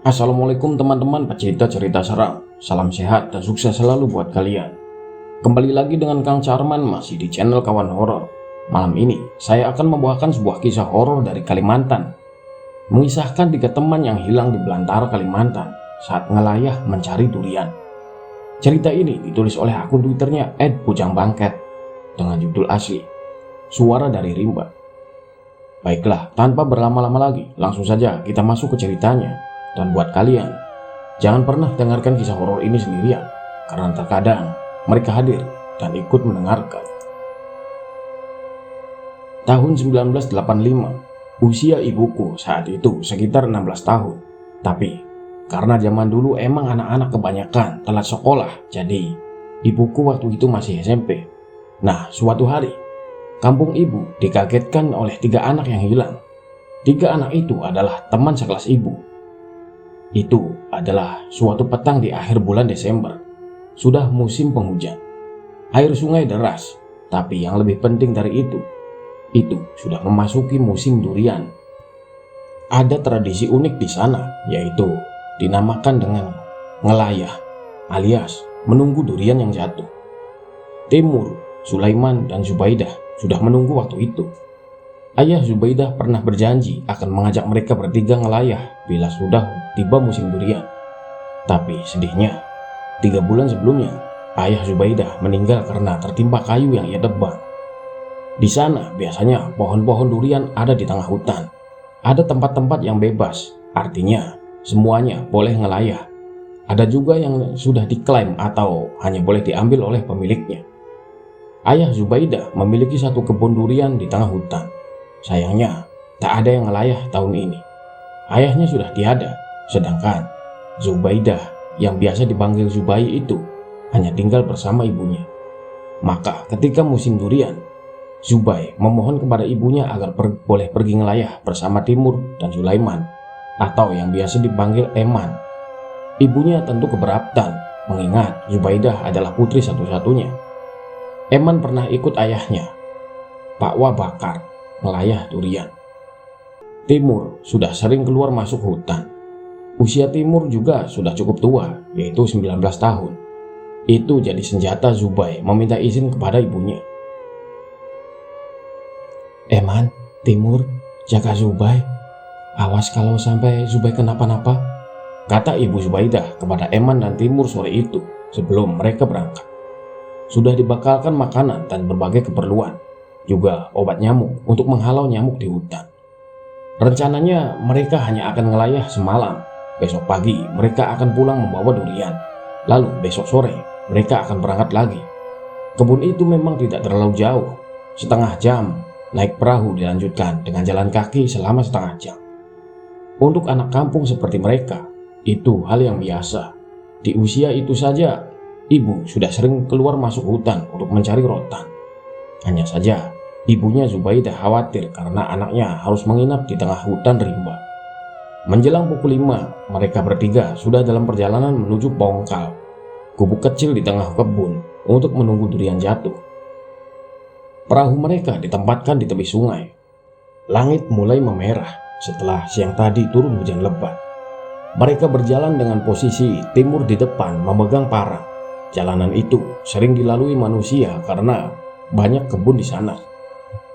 Assalamualaikum teman-teman pecinta cerita seram. Salam sehat dan sukses selalu buat kalian. Kembali lagi dengan Kang Charman masih di channel Kawan Horor. Malam ini saya akan membawakan sebuah kisah horor dari Kalimantan. Mengisahkan 3 teman yang hilang di belantara Kalimantan saat ngelayah mencari durian. Cerita ini ditulis oleh akun Twitternya @pujangbangket dengan judul asli Suara dari Rimba. Baiklah, tanpa berlama-lama lagi, langsung saja kita masuk ke ceritanya. Dan buat kalian, jangan pernah dengarkan kisah horor ini sendirian, karena terkadang mereka hadir dan ikut mendengarkan. Tahun 1985, usia ibuku saat itu sekitar 16 tahun. Tapi, karena zaman dulu emang anak-anak kebanyakan telat sekolah, jadi ibuku waktu itu masih SMP. Nah, suatu hari, kampung ibu dikagetkan oleh 3 anak yang hilang. 3 anak itu adalah teman sekelas ibu. Itu adalah suatu petang di akhir bulan Desember. Sudah musim penghujan. Air sungai deras, tapi yang lebih penting dari itu sudah memasuki musim durian. Ada tradisi unik di sana, yaitu dinamakan dengan ngelayah, alias menunggu durian yang jatuh. Timur, Sulaiman, dan Zubaidah sudah menunggu waktu itu. Ayah Zubaidah pernah berjanji akan mengajak mereka bertiga ngelayah bila sudah tiba musim durian. Tapi sedihnya, 3 bulan sebelumnya, ayah Zubaidah meninggal karena tertimpa kayu yang ia tebang. Di sana biasanya pohon-pohon durian ada di tengah hutan. Ada tempat-tempat yang bebas, artinya semuanya boleh ngelayah. Ada juga yang sudah diklaim atau hanya boleh diambil oleh pemiliknya. Ayah Zubaidah memiliki 1 kebun durian di tengah hutan. Sayangnya, tak ada yang ngelayah tahun ini. Ayahnya sudah tiada, sedangkan Zubaidah yang biasa dipanggil Zubai itu hanya tinggal bersama ibunya. Maka ketika musim durian, Zubai memohon kepada ibunya agar boleh pergi ngelayah bersama Timur dan Sulaiman, atau yang biasa dipanggil Eman. Ibunya tentu keberatan, mengingat Zubaidah adalah putri satu-satunya. Eman pernah ikut ayahnya, Pak Wabakar, ngelayah durian. Timur sudah sering keluar masuk hutan. Usia Timur juga sudah cukup tua, yaitu 19 tahun. Itu jadi senjata Zubai meminta izin kepada ibunya. Eman, Timur, jaga Zubai. Awas kalau sampai Zubai kenapa-napa, kata ibu Zubaidah kepada Eman dan Timur sore itu sebelum mereka berangkat. Sudah dibakalkan makanan dan berbagai keperluan, juga obat nyamuk untuk menghalau nyamuk di hutan. Rencananya mereka hanya akan ngelayah semalam. Besok pagi mereka akan pulang membawa durian. Lalu besok sore mereka akan berangkat lagi. Kebun itu memang tidak terlalu jauh. Setengah jam naik perahu dilanjutkan dengan jalan kaki selama setengah jam. Untuk anak kampung seperti mereka, itu hal yang biasa. Di usia itu saja, ibu sudah sering keluar masuk hutan untuk mencari rotan. Hanya saja, ibunya Zubaidah khawatir karena anaknya harus menginap di tengah hutan rimba. Menjelang pukul 5, mereka bertiga sudah dalam perjalanan menuju Pongkal, gubuk kecil di tengah kebun untuk menunggu durian jatuh. Perahu mereka ditempatkan di tepi sungai. Langit mulai memerah setelah siang tadi turun hujan lebat. Mereka berjalan dengan posisi Timur di depan memegang parang. Jalanan itu sering dilalui manusia karena banyak kebun di sana.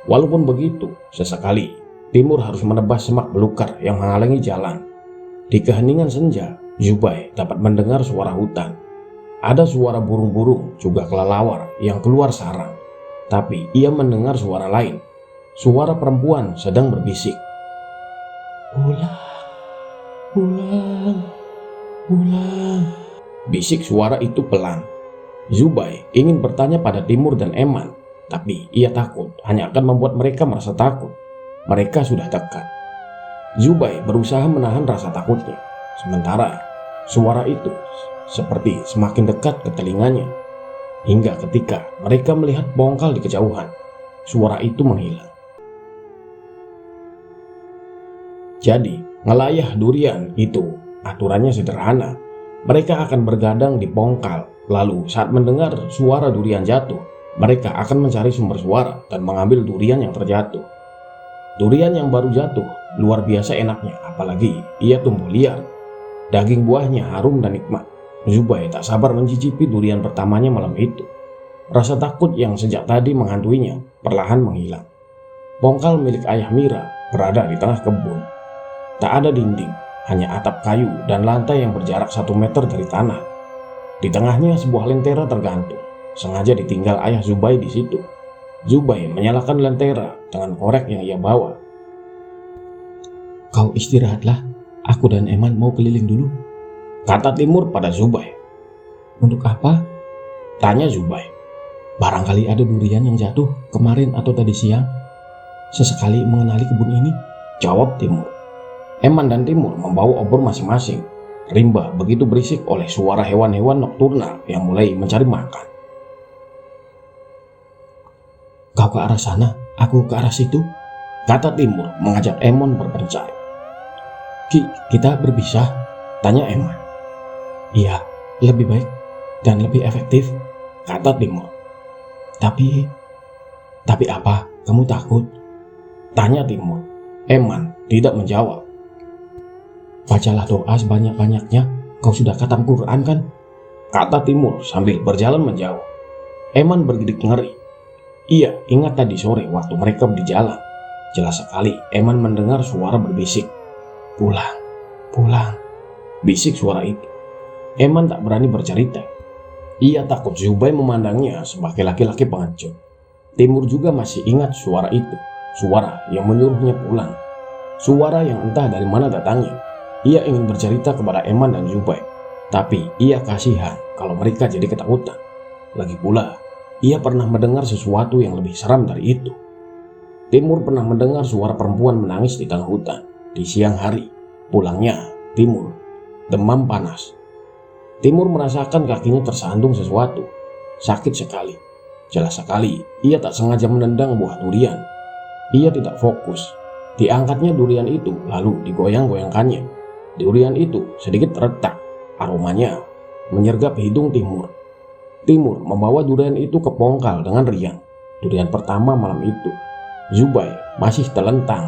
Walaupun begitu, sesekali Timur harus menebas semak belukar yang menghalangi jalan. Di keheningan senja, Zubai dapat mendengar suara hutan. Ada suara burung-burung juga kelelawar yang keluar sarang. Tapi ia mendengar suara lain. Suara perempuan sedang berbisik. Pulang, pulang, pulang. Bisik suara itu pelan. Zubai ingin bertanya pada Timur dan Eman, tapi ia takut hanya akan membuat mereka merasa takut. Mereka sudah dekat. Zubai berusaha menahan rasa takutnya. Sementara suara itu seperti semakin dekat ke telinganya. Hingga ketika mereka melihat Pongkal di kejauhan, suara itu menghilang. Jadi, ngelayah durian itu aturannya sederhana. Mereka akan bergadang di Pongkal. Lalu saat mendengar suara durian jatuh, mereka akan mencari sumber suara dan mengambil durian yang terjatuh. Durian yang baru jatuh luar biasa enaknya, apalagi ia tumbuh liar. Daging buahnya harum dan nikmat. Zubai tak sabar mencicipi durian pertamanya malam itu. Rasa takut yang sejak tadi menghantuinya perlahan menghilang. Pongkal milik ayah Mira berada di tengah kebun. Tak ada dinding, hanya atap kayu dan lantai yang berjarak 1 meter dari tanah. Di tengahnya sebuah lentera tergantung, sengaja ditinggal ayah Zubai di situ. Zubai menyalakan lentera dengan korek yang ia bawa. Kau istirahatlah, aku dan Eman mau keliling dulu, kata Timur pada Zubai. Untuk apa? Tanya Zubai. Barangkali ada durian yang jatuh kemarin atau tadi siang. Sesekali mengenali kebun ini, jawab Timur. Eman dan Timur membawa obor masing-masing. Rimba begitu berisik oleh suara hewan-hewan nokturnal yang mulai mencari makan. Kau ke arah sana, aku ke arah situ, kata Timur mengajak Emon berpencar. Kita berpisah, tanya Eman. Iya, lebih baik dan lebih efektif, kata Timur. Tapi apa? Kamu takut? Tanya Timur. Eman tidak menjawab. Bacalah doa sebanyak-banyaknya, kau sudah khatam Quran kan? Kata Timur sambil berjalan menjauh. Eman bergidik ngeri. Ia ingat tadi sore waktu mereka di jalan. Jelas sekali Eman mendengar suara berbisik. Pulang, pulang, bisik suara itu. Eman tak berani bercerita. Ia takut Zubai memandangnya sebagai laki-laki pengecut. Timur juga masih ingat suara itu, suara yang menyuruhnya pulang. Suara yang entah dari mana datangnya. Ia ingin bercerita kepada Eman dan Zubai, tapi ia kasihan kalau mereka jadi ketakutan. Lagi pula, ia pernah mendengar sesuatu yang lebih seram dari itu. Timur pernah mendengar suara perempuan menangis di tengah hutan di siang hari. Pulangnya, Timur demam panas. Timur merasakan kakinya tersandung sesuatu. Sakit sekali. Jelas sekali, ia tak sengaja menendang buah durian. Ia tidak fokus. Diangkatnya durian itu, lalu digoyang-goyangkannya. Durian itu sedikit retak. Aromanya menyergap hidung Timur. Timur membawa durian itu ke Pongkal dengan riang. Durian pertama malam itu. Zubai masih terlentang.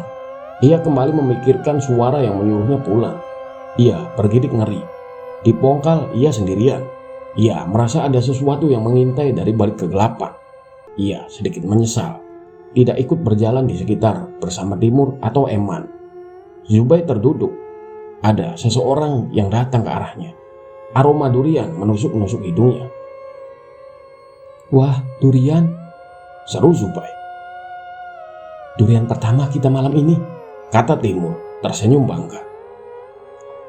Ia kembali memikirkan suara yang menyuruhnya pulang. Ia bergidik ngeri. Di Pongkal ia sendirian. Ia merasa ada sesuatu yang mengintai dari balik kegelapan. Ia sedikit menyesal tidak ikut berjalan di sekitar bersama Timur atau Eman. Zubai terduduk. Ada seseorang yang datang ke arahnya. Aroma durian menusuk-nusuk hidungnya. Wah, durian, seru Zubai. Durian pertama kita malam ini, kata Timur tersenyum bangga.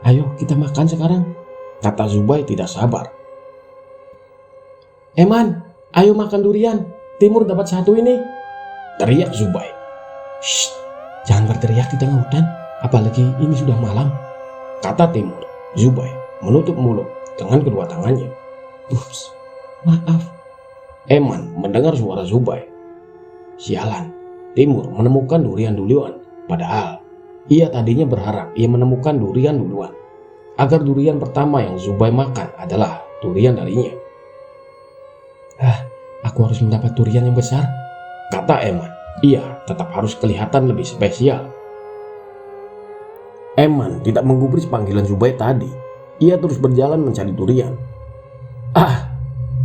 Ayo kita makan sekarang, kata Zubai tidak sabar. Eman, ayo makan durian, Timur dapat satu ini, teriak Zubai. Shh, jangan berteriak di tengah hutan, apalagi ini sudah malam, kata Timur. Zubai menutup mulut dengan kedua tangannya. Ups, maaf. Eman mendengar suara Zubai. Sialan, Timur menemukan durian duluan. Padahal ia tadinya berharap ia menemukan durian duluan, agar durian pertama yang Zubai makan adalah durian darinya. Aku harus mendapat durian yang besar, kata Eman. Ia tetap harus kelihatan lebih spesial. Eman tidak menggubris panggilan Zubai tadi. Ia terus berjalan mencari durian.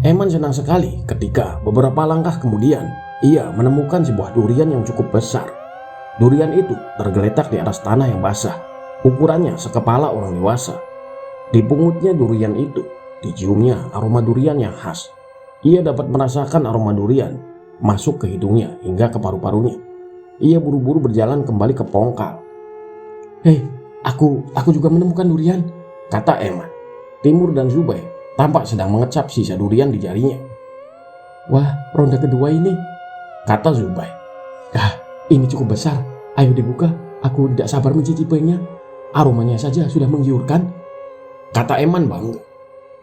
Eman senang sekali ketika beberapa langkah kemudian ia menemukan sebuah durian yang cukup besar. Durian itu tergeletak di atas tanah yang basah. Ukurannya sekepala orang dewasa. Dipungutnya durian itu, diciumnya aroma durian yang khas. Ia dapat merasakan aroma durian masuk ke hidungnya hingga ke paru-parunya. Ia buru-buru berjalan kembali ke Pongkal. Hei, aku juga menemukan durian, kata Eman. Timur dan Zubai tampak sedang mengecap sisa durian di jarinya. Wah, ronde kedua ini, kata Zubai. Ini cukup besar, ayo dibuka, aku tidak sabar mencicipinya. Aromanya saja sudah menggiurkan, kata Eman bangga.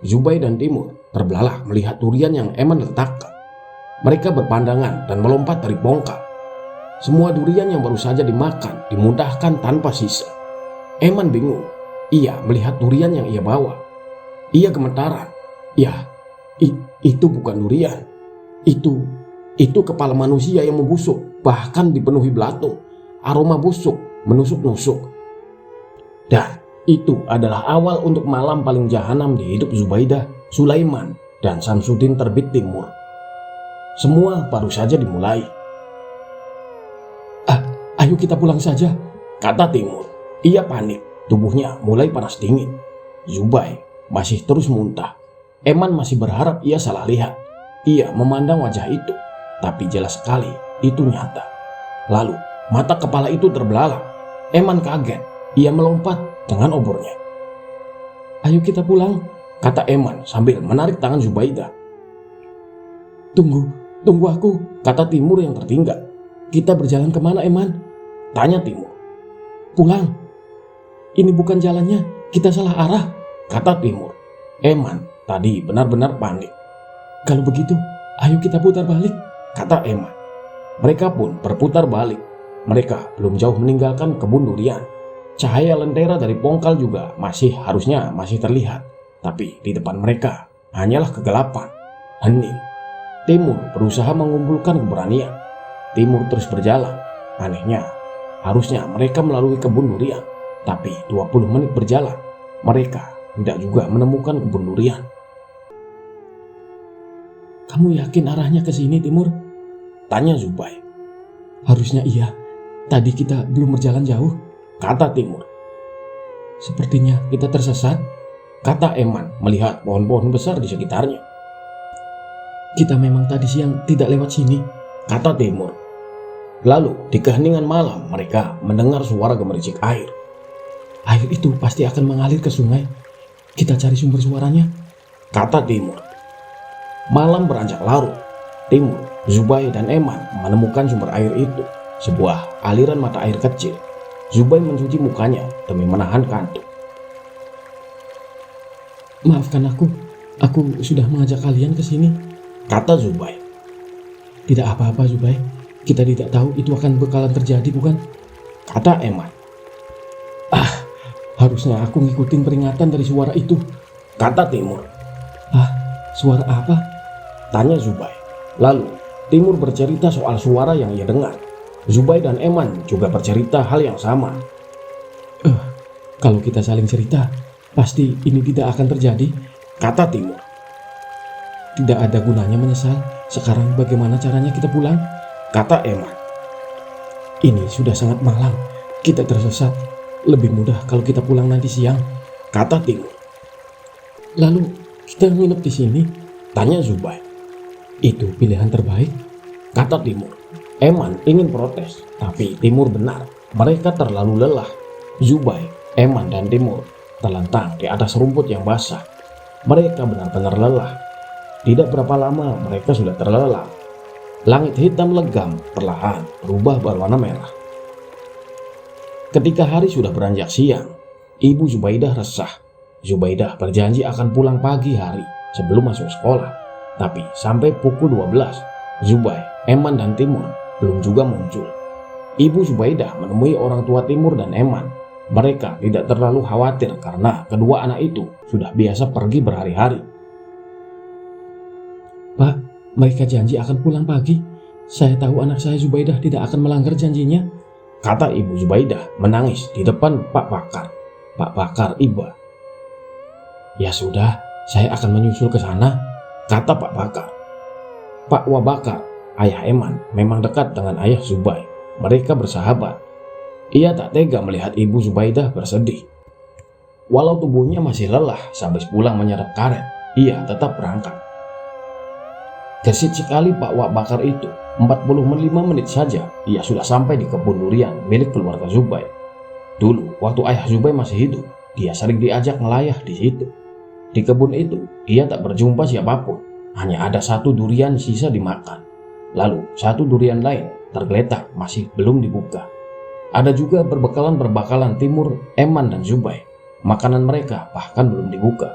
Zubai dan Timur terbelalak melihat durian yang Eman letakkan. Mereka berpandangan dan melompat dari Pongkal. Semua durian yang baru saja dimakan dimuntahkan tanpa sisa. Eman bingung. Ia melihat durian yang ia bawa. Ia gemetaran. Ya, itu bukan durian. Itu kepala manusia yang membusuk, bahkan dipenuhi belatung. Aroma busuk menusuk-nusuk. Dan Itu adalah awal untuk malam paling jahanam di hidup Zubaidah, Sulaiman, dan Samsudin terbit timur. Semua baru saja dimulai. Ayo kita pulang saja, kata Timur. Ia panik, tubuhnya mulai panas dingin. Zubai masih terus muntah. Eman masih berharap ia salah lihat. Ia memandang wajah itu, tapi jelas sekali itu nyata. Lalu mata kepala itu terbelalak. Eman kaget. Ia melompat dengan obornya. Ayo kita pulang, kata Eman sambil menarik tangan Zubaidah. Tunggu aku, kata Timur yang tertinggal. Kita berjalan kemana, Eman? Tanya Timur. Pulang. Ini bukan jalannya, kita salah arah, kata Timur. Eman tadi benar-benar panik. Kalau begitu, ayo kita putar balik, kata Eman. Mereka pun berputar balik. Mereka belum jauh meninggalkan kebun durian. Cahaya lentera dari pongkal juga harusnya masih terlihat. Tapi di depan mereka hanyalah kegelapan, hening. Timur berusaha mengumpulkan keberanian. Timur terus berjalan. Anehnya, harusnya mereka melalui kebun durian. Tapi 20 menit berjalan, mereka tidak juga menemukan kebun durian. Kamu yakin arahnya ke sini, Timur? Tanya Zubai. Harusnya iya. Tadi kita belum berjalan jauh, kata Timur. Sepertinya kita tersesat, kata Eman melihat pohon-pohon besar di sekitarnya. Kita memang tadi siang tidak lewat sini, kata Timur. Lalu di keheningan malam mereka mendengar suara gemericik air. Air itu pasti akan mengalir ke sungai. Kita cari sumber suaranya, kata Timur. Malam beranjak larut. Timur, Zubai dan Eman menemukan sumber air itu, sebuah aliran mata air kecil. Zubai mencuci mukanya demi menahan kantuk. Maafkan aku sudah mengajak kalian ke sini, kata Zubai. Tidak apa-apa, Zubai. Kita tidak tahu itu akan bakalan terjadi, bukan? Kata Eman. Harusnya aku ngikutin peringatan dari suara itu, kata Timur. Suara apa? Tanya Zubai. Lalu Timur bercerita soal suara yang ia dengar. Zubai dan Eman juga bercerita hal yang sama. Kalau kita saling cerita, pasti ini tidak akan terjadi, kata Timur. Tidak ada gunanya menyesal. Sekarang bagaimana caranya kita pulang? Kata Eman. Ini sudah sangat malam. Kita tersesat. Lebih mudah kalau kita pulang nanti siang, kata Timur. Lalu kita nginep di sini, tanya Zubai. Itu pilihan terbaik, kata Timur. Eman ingin protes, tapi Timur benar. Mereka terlalu lelah. Zubai, Eman, dan Timur terlentang di atas rumput yang basah. Mereka benar-benar lelah. Tidak berapa lama mereka sudah terlelap. Langit hitam legam perlahan berubah berwarna merah. Ketika hari sudah beranjak siang, Ibu Zubaidah resah. Zubaidah berjanji akan pulang pagi hari sebelum masuk sekolah. Tapi sampai pukul 12, Zubai, Eman, dan Timur belum juga muncul. Ibu Zubaidah menemui orang tua Timur dan Eman. Mereka tidak terlalu khawatir karena kedua anak itu sudah biasa pergi berhari-hari. Pak, mereka janji akan pulang pagi. Saya tahu anak saya Zubaidah tidak akan melanggar janjinya, kata Ibu Zubaidah menangis di depan Pak Bakar. Pak Bakar iba. Ya sudah, saya akan menyusul ke sana, kata Pak Bakar. Pak Wabakar, ayah Eman, memang dekat dengan ayah Zubai. Mereka bersahabat. Ia tak tega melihat Ibu Zubaidah bersedih. Walau tubuhnya masih lelah sehabis pulang menyerap karet, ia tetap berangkat. Gesit sekali Pak Wabakar itu. 45 menit saja ia sudah sampai di kebun durian milik keluarga Zubai. Dulu waktu ayah Zubai masih hidup, dia sering diajak melayah di situ. Di kebun itu ia tak berjumpa siapapun, hanya ada satu durian sisa dimakan. Lalu satu durian lain tergeletak masih belum dibuka. Ada juga perbekalan Timur, Eman, dan Zubai. Makanan mereka bahkan belum dibuka.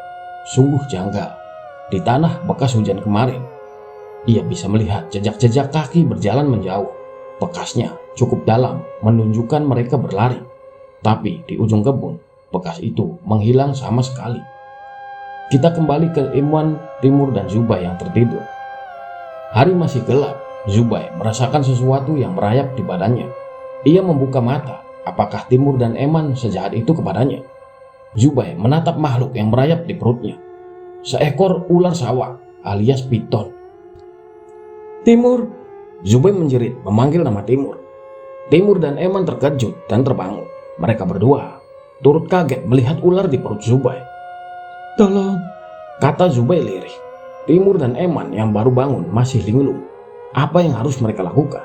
Sungguh janggal. Di tanah bekas hujan kemarin, ia bisa melihat jejak-jejak kaki berjalan menjauh. Bekasnya cukup dalam, menunjukkan mereka berlari. Tapi di ujung kebun, bekas itu menghilang sama sekali. Kita kembali ke Eman, Timur, dan Zubai yang tertidur. Hari masih gelap. Zubai merasakan sesuatu yang merayap di badannya. Ia membuka mata. Apakah Timur dan Eman sejahat itu kepadanya? Zubai menatap makhluk yang merayap di perutnya. Seekor ular sawah alias piton. Timur! Zubai menjerit memanggil nama Timur. Timur dan Eman terkejut dan terbangun. Mereka berdua turut kaget melihat ular di perut Zubai. Tolong! Kata Zubai lirih. Timur dan Eman yang baru bangun masih linglung. Apa yang harus mereka lakukan?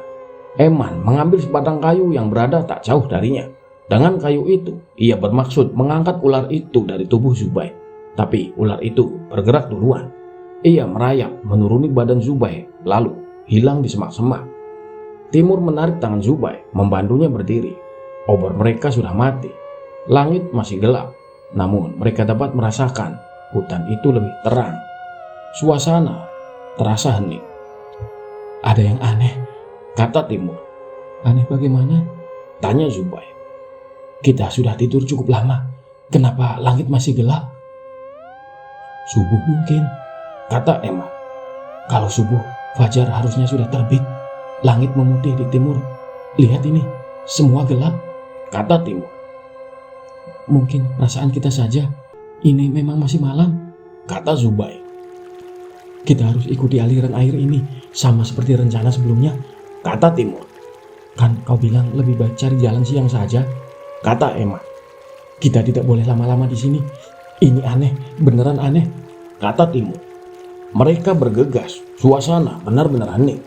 Eman mengambil sebatang kayu yang berada tak jauh darinya. Dengan kayu itu, ia bermaksud mengangkat ular itu dari tubuh Zubai. Tapi ular itu bergerak duluan. Ia merayap menuruni badan Zubai, lalu hilang di semak-semak. Timur menarik tangan Zubai, membantunya berdiri. Obor mereka sudah mati. Langit masih gelap, namun mereka dapat merasakan hutan itu lebih terang. Suasana terasa hening. Ada yang aneh, Kata Timur. aneh bagaimana? Tanya Zubai. Kita sudah tidur cukup lama, kenapa langit masih gelap? Subuh mungkin. Kata Eman. Kalau subuh, fajar harusnya sudah terbit. Langit memutih di timur. Lihat ini, semua gelap. Kata Timur. Mungkin perasaan kita saja. Ini memang masih malam. Kata Zubai. Kita harus ikuti aliran air ini, sama seperti rencana sebelumnya. Kata Timur. Kan kau bilang lebih baik cari jalan siang saja. Kata Eman. Kita tidak boleh lama-lama di sini. Ini aneh, beneran aneh. Kata Timur. Mereka bergegas. Suasana benar-benar hening.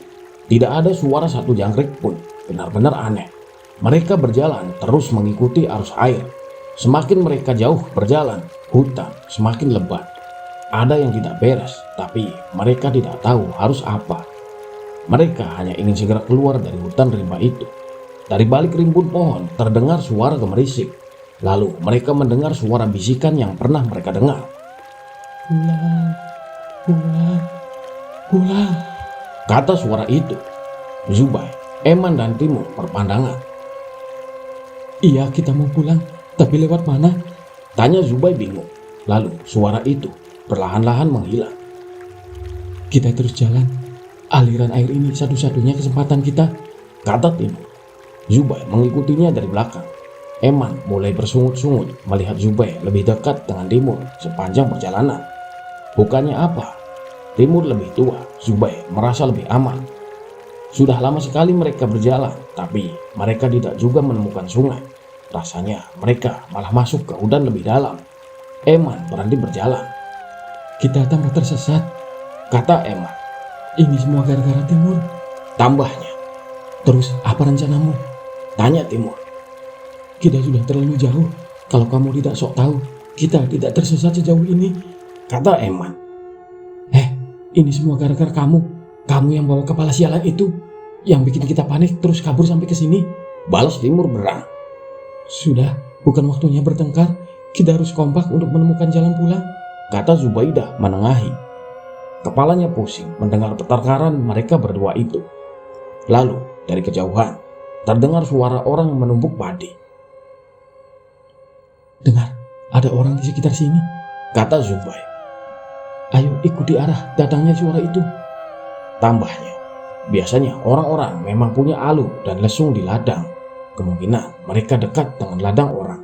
Tidak ada suara satu jangkrik pun. Benar-benar aneh. Mereka berjalan terus mengikuti arus air. Semakin mereka jauh berjalan, hutan semakin lebat. Ada yang tidak beres, tapi mereka tidak tahu harus apa. Mereka hanya ingin segera keluar dari hutan rimba itu. Dari balik rimbun pohon terdengar suara gemerisik. Lalu mereka mendengar suara bisikan yang pernah mereka dengar. Pulang, pulang, pulang. Kata suara itu. Zubai, Eman dan Timur berpandangan. Iya, kita mau pulang, tapi lewat mana? Tanya Zubai bingung. Lalu suara itu perlahan-lahan menghilang. Kita terus jalan. Aliran air ini satu-satunya kesempatan kita. Kata Timur. Zubai mengikutinya dari belakang. Eman mulai bersungut-sungut melihat Zubai lebih dekat dengan Timur sepanjang perjalanan. Bukannya apa, Timur lebih tua, Zubai merasa lebih aman. Sudah lama sekali mereka berjalan, tapi mereka tidak juga menemukan sungai. Rasanya mereka malah masuk ke hutan lebih dalam. Eman berhenti berjalan. Kita tambah tersesat. Kata Eman. Ini semua gara-gara Timur. Tambahnya. Terus apa rencanamu? Tanya Timur. Kita sudah terlalu jauh. Kalau kamu tidak sok tahu, kita tidak tersesat sejauh ini. Kata Eman. Ini semua gara-gara kamu. Kamu yang bawa kepala sialan itu, yang bikin kita panik terus kabur sampai ke sini. Balas Timur berang. Sudah, bukan waktunya bertengkar. Kita harus kompak untuk menemukan jalan pulang. Kata Zubaidah menengahi. Kepalanya pusing mendengar pertengkaran mereka berdua itu. Lalu dari kejauhan terdengar suara orang yang menumbuk padi. Dengar, ada orang di sekitar sini. Kata Zubai. Ayo ikuti arah datangnya suara itu. Tambahnya, biasanya orang-orang memang punya alu dan lesung di ladang. Kemungkinan mereka dekat dengan ladang orang.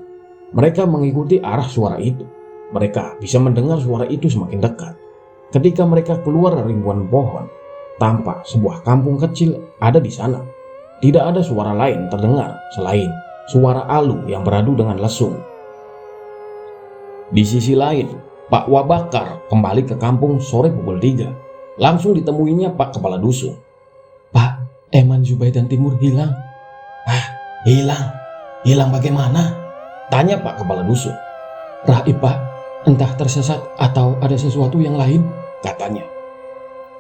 Mereka mengikuti arah suara itu. Mereka bisa mendengar suara itu semakin dekat. Ketika mereka keluar dari ribuan pohon, tampak sebuah kampung kecil ada di sana. Tidak ada suara lain terdengar selain suara alu yang beradu dengan lesung. Di sisi lain, Pak Wabakar kembali ke kampung sore pukul 3. Langsung ditemuinya Pak Kepala Dusun. Pak, Eman, Zubai dan Timur hilang. Hilang? Hilang bagaimana? Tanya Pak Kepala Dusun. Raib, Pak. Entah tersesat atau ada sesuatu yang lain, katanya.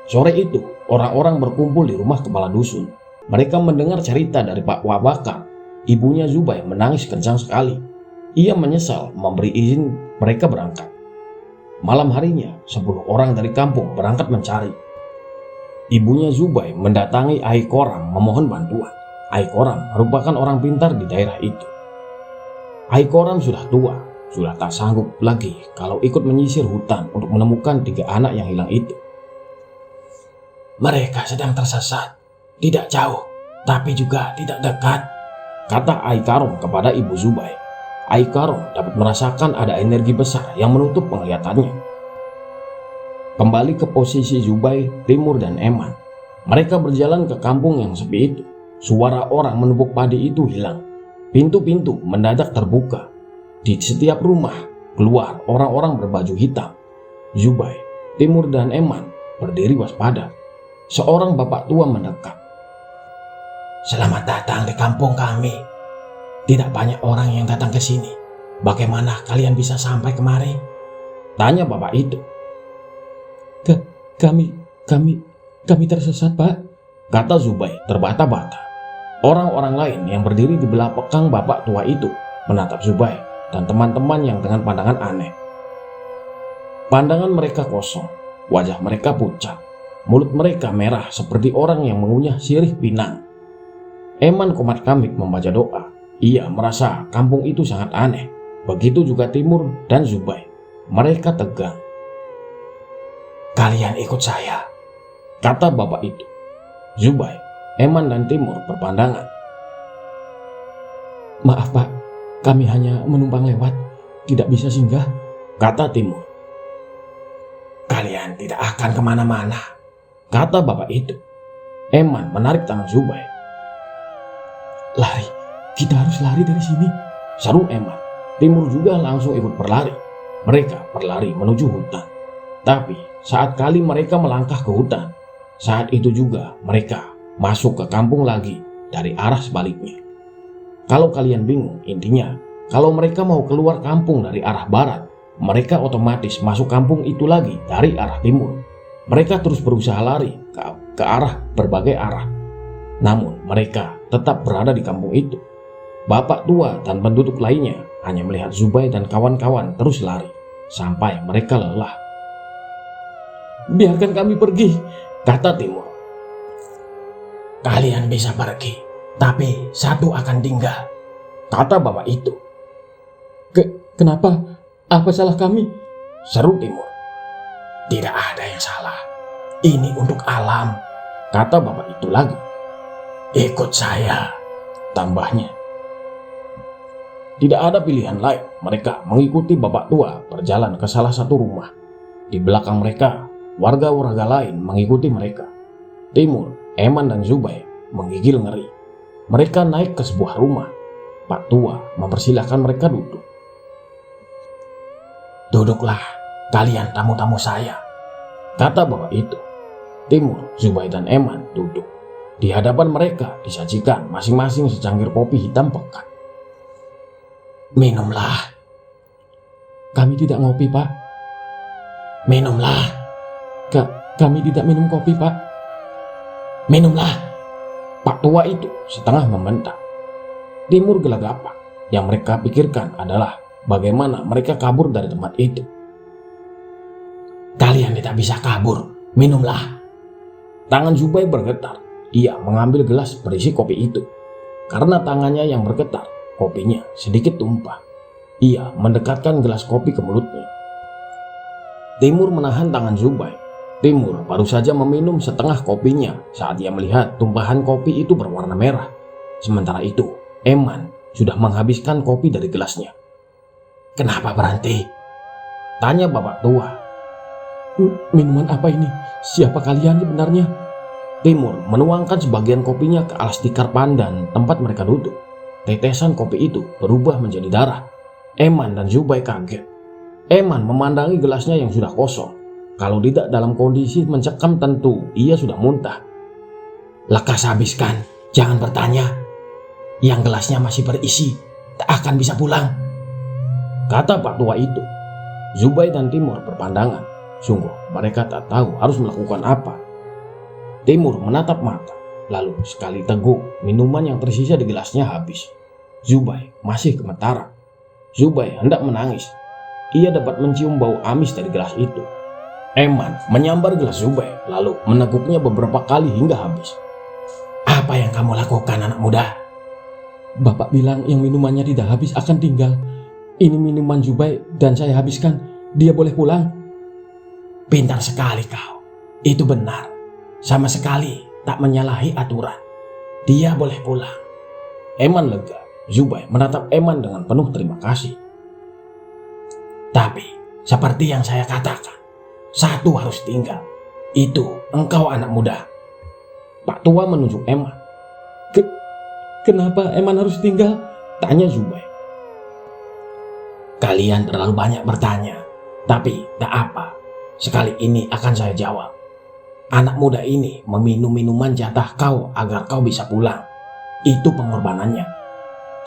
Sore itu, orang-orang berkumpul di rumah Kepala Dusun. Mereka mendengar cerita dari Pak Wabakar. Ibunya Zubai menangis kencang sekali. Ia menyesal memberi izin mereka berangkat. Malam harinya, 10 orang dari kampung berangkat mencari. Ibunya Zubai mendatangi Aikoram memohon bantuan. Aikoram merupakan orang pintar di daerah itu. Aikoram sudah tua, sudah tak sanggup lagi kalau ikut menyisir hutan untuk menemukan 3 anak yang hilang itu. Mereka sedang tersesat, tidak jauh, tapi juga tidak dekat, kata Aikoram kepada Ibu Zubai. Aikaron dapat merasakan ada energi besar yang menutup penglihatannya. Kembali ke posisi Zubai, Timur, dan Eman. Mereka berjalan ke kampung yang sepi itu. Suara orang menumpuk padi itu hilang. Pintu-pintu mendadak terbuka. Di setiap rumah keluar orang-orang berbaju hitam. Zubai, Timur, dan Eman berdiri waspada. Seorang bapak tua mendekat. Selamat datang di kampung kami. Tidak banyak orang yang datang ke sini. Bagaimana kalian bisa sampai kemari? Tanya bapak itu. Kami tersesat, Pak. Kata Zubai terbata-bata. Orang-orang lain yang berdiri di belakang bapak tua itu menatap Zubai dan teman-teman yang dengan pandangan aneh. Pandangan mereka kosong, wajah mereka pucat, mulut mereka merah seperti orang yang mengunyah sirih pinang. Eman Komat Kamik membaca doa. Ia merasa kampung itu sangat aneh. Begitu juga Timur dan Zubai. Mereka tegang. Kalian ikut saya, kata bapak itu. Zubai, Eman, dan Timur berpandangan. Maaf, Pak. Kami hanya menumpang lewat. Tidak bisa singgah, kata Timur. Kalian tidak akan kemana-mana, kata bapak itu. Eman menarik tangan Zubai. Lari, kita harus lari dari sini, seru Eman. Timur juga langsung ikut berlari. Mereka berlari menuju hutan. Tapi saat kali mereka melangkah ke hutan, saat itu juga mereka masuk ke kampung lagi dari arah sebaliknya. Kalau kalian bingung, intinya kalau mereka mau keluar kampung dari arah barat, mereka otomatis masuk kampung itu lagi dari arah timur. Mereka terus berusaha lari ke arah berbagai arah. Namun mereka tetap berada di kampung itu. Bapak tua dan penduduk lainnya hanya melihat Zubai dan kawan-kawan terus lari sampai mereka lelah. Biarkan kami pergi, kata Timur. Kalian bisa pergi, tapi satu akan tinggal, kata bapak itu. Kenapa? Apa salah kami? Seru Timur. Tidak ada yang salah. Ini untuk alam, kata bapak itu lagi. Ikut saya, tambahnya. Tidak ada pilihan lain. Mereka mengikuti bapak tua berjalan ke salah satu rumah. Di belakang mereka, warga-warga lain mengikuti mereka. Timur, Eman, dan Zubai menggigil ngeri. Mereka naik ke sebuah rumah. Pak tua mempersilahkan mereka duduk. Duduklah, kalian tamu-tamu saya, kata bapak itu. Timur, Zubai, dan Eman duduk. Di hadapan mereka disajikan masing-masing secangkir kopi hitam pekat. Minumlah. Kami tidak ngopi, Pak. Minumlah. Kami tidak minum kopi, Pak. Minumlah. Pak tua itu setengah membentak. Timur gelagapan. Yang mereka pikirkan adalah bagaimana mereka kabur dari tempat itu. Kalian tidak bisa kabur. Minumlah. Tangan Zubai bergetar. Ia mengambil gelas berisi kopi itu. Karena tangannya yang bergetar, kopinya sedikit tumpah. Ia mendekatkan gelas kopi ke mulutnya. Timur menahan tangan Zubai. Timur baru saja meminum setengah kopinya saat ia melihat tumpahan kopi itu berwarna merah. Sementara itu, Eman sudah menghabiskan kopi dari gelasnya. Kenapa berhenti? Tanya bapak tua. Minuman apa ini? Siapa kalian sebenarnya? Timur menuangkan sebagian kopinya ke alas tikar pandan tempat mereka duduk. Tetesan kopi itu berubah menjadi darah. Eman dan Zubai kaget. Eman memandangi gelasnya yang sudah kosong. Kalau tidak dalam kondisi mencekam tentu ia sudah muntah. Lekas habiskan, jangan bertanya. Yang gelasnya masih berisi, tak akan bisa pulang, kata pak tua itu. Zubai dan Timur berpandangan. Sungguh mereka tak tahu harus melakukan apa. Timur menatap mata, lalu sekali teguk minuman yang tersisa di gelasnya habis. Zubai masih gemetaran. Zubai hendak menangis. Ia dapat mencium bau amis dari gelas itu. Eman menyambar gelas Zubai lalu meneguknya beberapa kali hingga habis. Apa yang kamu lakukan, anak muda? Bapak bilang yang minumannya tidak habis akan tinggal. Ini minuman Zubai dan saya habiskan. Dia boleh pulang. Pintar sekali kau. Itu benar. Sama sekali tak menyalahi aturan. Dia boleh pulang. Eman lega. Zubai menatap Eman dengan penuh terima kasih. Tapi, seperti yang saya katakan, satu harus tinggal. Itu engkau anak muda. Pak tua menunjuk Eman. Kenapa Eman harus tinggal? Tanya Zubai. Kalian terlalu banyak bertanya. Tapi tak apa. Sekali ini akan saya jawab. Anak muda ini meminum minuman jatah kau agar kau bisa pulang. Itu pengorbanannya.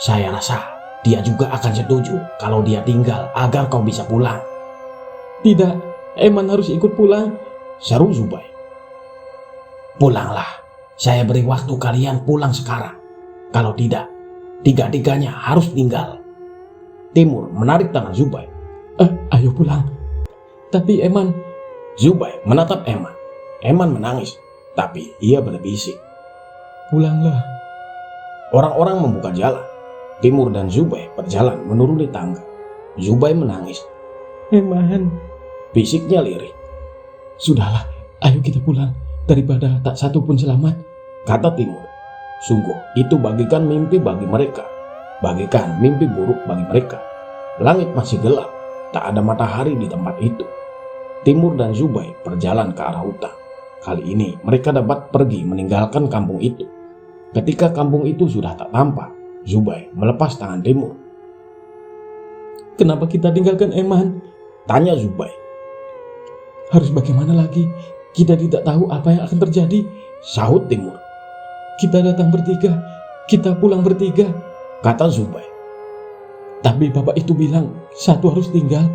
Saya rasa dia juga akan setuju kalau dia tinggal agar kau bisa pulang. Tidak, Eman harus ikut pulang, seru Zubai. Pulanglah. Saya beri waktu kalian pulang sekarang. Kalau tidak, tiga-tiganya harus tinggal. Timur menarik tangan Zubai. Ayo pulang. Tapi Eman. Zubai menatap Eman. Eman menangis, tapi ia berbisik. Pulanglah. Orang-orang membuka jalan. Timur dan Zubai berjalan menuruni tangga. Zubai menangis. Eman, bisiknya lirih. Sudahlah, ayo kita pulang. Daripada tak satu pun selamat, kata Timur. Sungguh, itu bagikan mimpi bagi mereka. Bagikan mimpi buruk bagi mereka. Langit masih gelap, tak ada matahari di tempat itu. Timur dan Zubai berjalan ke arah hutan. Kali ini mereka dapat pergi meninggalkan kampung itu. Ketika kampung itu sudah tak tampak, Zubai melepas tangan Timur. Kenapa kita tinggalkan Eman? Tanya Zubai. Harus bagaimana lagi? Kita tidak tahu apa yang akan terjadi, sahut Timur. Kita datang bertiga, kita pulang bertiga, kata Zubai. Tapi bapak itu bilang satu harus tinggal.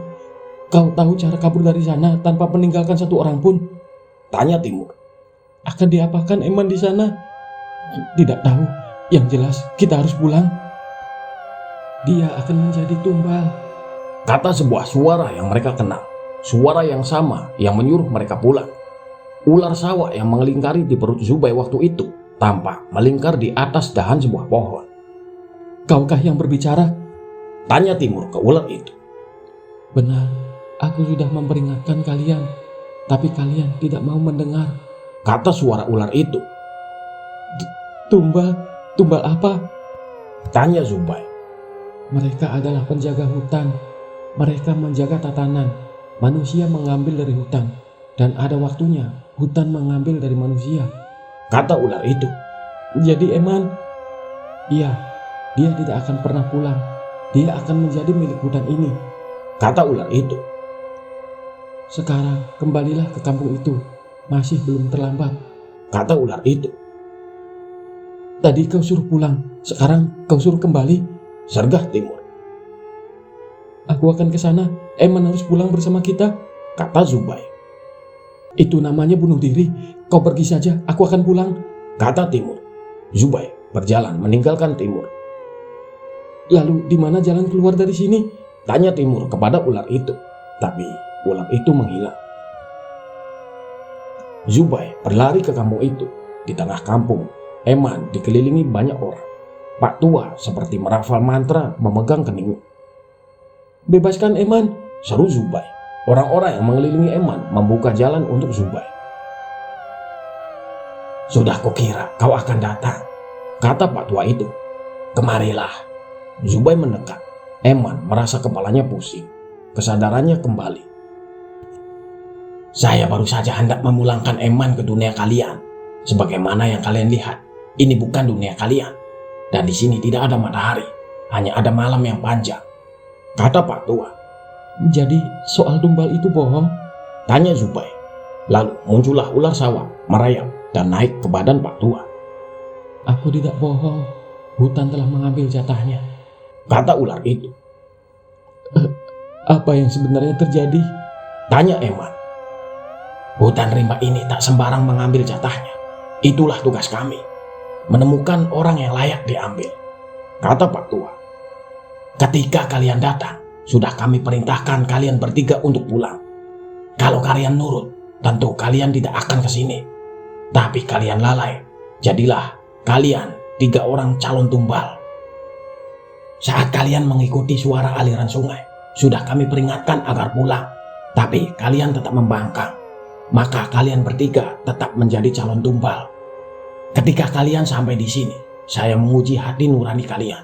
Kau tahu cara kabur dari sana tanpa meninggalkan satu orang pun? Tanya Timur. Akan diapakan Eman di sana? Tidak tahu. Yang jelas kita harus pulang. Dia akan menjadi tumbal, kata sebuah suara yang mereka kenal. Suara yang sama yang menyuruh mereka pulang. Ular sawah yang melingkari di perut Zubai waktu itu tampak melingkar di atas dahan sebuah pohon. Kaukah yang berbicara? Tanya Timur ke ular itu. Benar, aku sudah memperingatkan kalian, tapi kalian tidak mau mendengar, kata suara ular itu. Tumbal apa? Tanya Zubai. Mereka adalah penjaga hutan. Mereka menjaga tatanan. Manusia mengambil dari hutan, dan ada waktunya hutan mengambil dari manusia, kata ular itu. Jadi Eman? Iya, dia tidak akan pernah pulang. Dia akan menjadi milik hutan ini, kata ular itu. Sekarang kembalilah ke kampung itu. Masih belum terlambat, kata ular itu. Tadi kau suruh pulang, sekarang kau suruh kembali, sergah Timur. Aku akan ke sana. Eman harus pulang bersama kita, kata Zubai. Itu namanya bunuh diri. Kau pergi saja, aku akan pulang, kata Timur. Zubai berjalan meninggalkan Timur. Lalu di mana jalan keluar dari sini? Tanya Timur kepada ular itu. Tapi ular itu menghilang. Zubai berlari ke kampung itu. Di tengah kampung, Eman dikelilingi banyak orang. Pak tua seperti merafal mantra memegang keningnya. Bebaskan Eman, seru Zubai. Orang-orang yang mengelilingi Eman membuka jalan untuk Zubai. Sudah kukira kau akan datang, kata Pak tua itu. Kemarilah. Zubai mendekat. Eman merasa kepalanya pusing. Kesadarannya kembali. Saya baru saja hendak memulangkan Eman ke dunia kalian. Sebagaimana yang kalian lihat, ini bukan dunia kalian. Dan di sini tidak ada matahari, hanya ada malam yang panjang, kata Pak tua. Jadi soal tumbal itu bohong? Tanya Zubai. Lalu muncullah ular sawah merayap dan naik ke badan Pak tua. Aku tidak bohong, hutan telah mengambil jatahnya, kata ular itu. Apa yang sebenarnya terjadi? Tanya Eman. Hutan rimba ini tak sembarang mengambil jatahnya. Itulah tugas kami, menemukan orang yang layak diambil, kata Pak tua. Ketika kalian datang, sudah kami perintahkan kalian bertiga untuk pulang. Kalau kalian nurut, tentu kalian tidak akan ke sini. Tapi kalian lalai, jadilah kalian 3 orang calon tumbal. Saat kalian mengikuti suara aliran sungai, sudah kami peringatkan agar pulang. Tapi kalian tetap membangkang. Maka kalian bertiga tetap menjadi calon tumbal. Ketika kalian sampai di sini, saya menguji hati nurani kalian.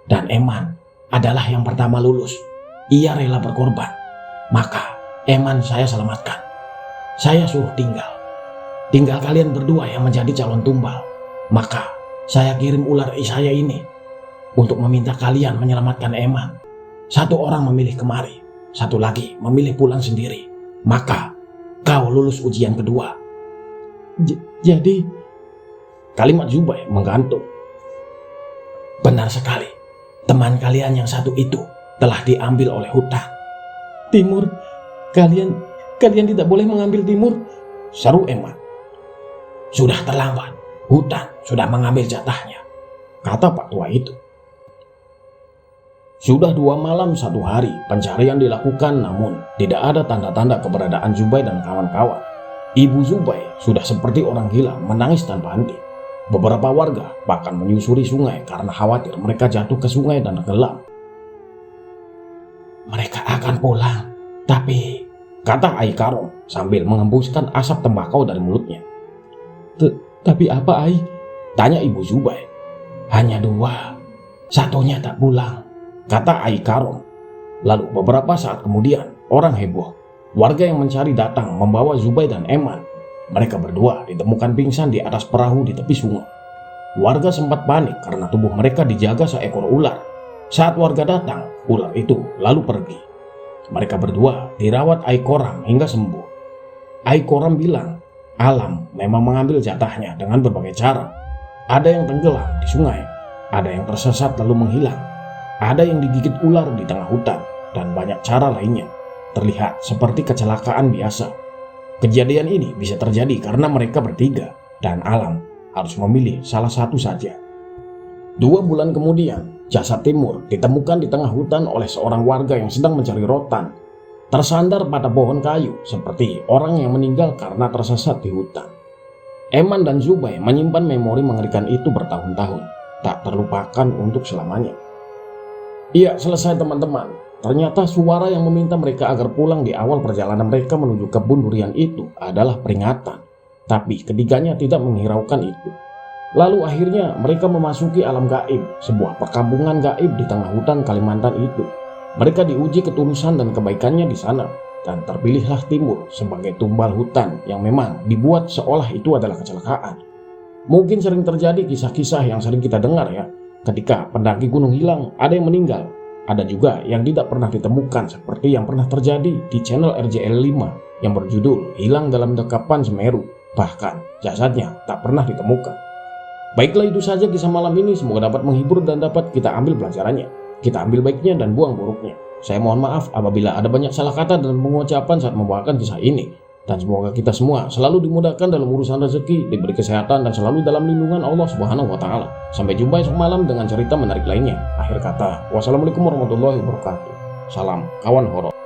Dan Eman adalah yang pertama lulus. Ia rela berkorban. Maka Eman saya selamatkan. Saya suruh tinggal. Tinggal kalian berdua yang menjadi calon tumbal. Maka saya kirim ular saya ini untuk meminta kalian menyelamatkan Eman. Satu orang memilih kemari, satu lagi memilih pulang sendiri. Maka kau lulus ujian kedua. Jadi Kalimat Zubair menggantung. Benar sekali. Teman kalian yang satu itu telah diambil oleh hutan. Timur, kalian tidak boleh mengambil Timur, Seru Eman. Sudah terlambat. Hutan sudah mengambil jatahnya, kata Pak Tua itu. Sudah 2 malam 1 hari pencarian dilakukan, namun tidak ada tanda-tanda keberadaan Zubair dan kawan-kawan. Ibu Zubair sudah seperti orang gila menangis tanpa henti. Beberapa warga bahkan menyusuri sungai karena khawatir mereka jatuh ke sungai dan tenggelam. Mereka akan pulang, tapi, kata Ai Karom sambil mengembuskan asap tembakau dari mulutnya. Tapi apa, Ai? Tanya Ibu Zubair. Hanya 2, satunya tak pulang, kata Ai Karom. Lalu beberapa saat kemudian orang heboh. Warga yang mencari datang membawa Zubair dan Eman. Mereka berdua ditemukan pingsan di atas perahu di tepi sungai. Warga sempat panik karena tubuh mereka dijaga seekor ular. Saat warga datang, ular itu lalu pergi. Mereka berdua dirawat Ai Koram hingga sembuh. Ai Koram bilang, alam memang mengambil jatahnya dengan berbagai cara. Ada yang tenggelam di sungai, ada yang tersesat lalu menghilang, ada yang digigit ular di tengah hutan, dan banyak cara lainnya. Terlihat seperti kecelakaan biasa. Kejadian ini bisa terjadi karena mereka bertiga, dan alam harus memilih salah satu saja. 2 bulan kemudian, jasad Timur ditemukan di tengah hutan oleh seorang warga yang sedang mencari rotan. Tersandar pada pohon kayu seperti orang yang meninggal karena tersesat di hutan. Eman dan Zubair menyimpan memori mengerikan itu bertahun-tahun, tak terlupakan untuk selamanya. Iya, selesai teman-teman. Ternyata suara yang meminta mereka agar pulang di awal perjalanan mereka menuju kebun durian itu adalah peringatan. Tapi ketiganya tidak menghiraukan itu. Lalu akhirnya mereka memasuki alam gaib, sebuah perkampungan gaib di tengah hutan Kalimantan itu. Mereka diuji ketulusan dan kebaikannya di sana, dan terpilihlah Timur sebagai tumbal hutan yang memang dibuat seolah itu adalah kecelakaan. Mungkin sering terjadi kisah-kisah yang sering kita dengar ya, ketika pendaki gunung hilang, ada yang meninggal. Ada juga yang tidak pernah ditemukan seperti yang pernah terjadi di channel RJL 5 yang berjudul Hilang dalam Dekapan Semeru. Bahkan jasadnya tak pernah ditemukan. Baiklah, itu saja kisah malam ini. Semoga dapat menghibur dan dapat kita ambil pelajarannya. Kita ambil baiknya dan buang buruknya. Saya mohon maaf apabila ada banyak salah kata dan pengucapan saat membawakan kisah ini. Dan semoga kita semua selalu dimudahkan dalam urusan rezeki, diberi kesehatan dan selalu dalam lindungan Allah Subhanahu wa taala. Sampai jumpa esok malam dengan cerita menarik lainnya. Akhir kata, wassalamualaikum warahmatullahi wabarakatuh. Salam kawan horor.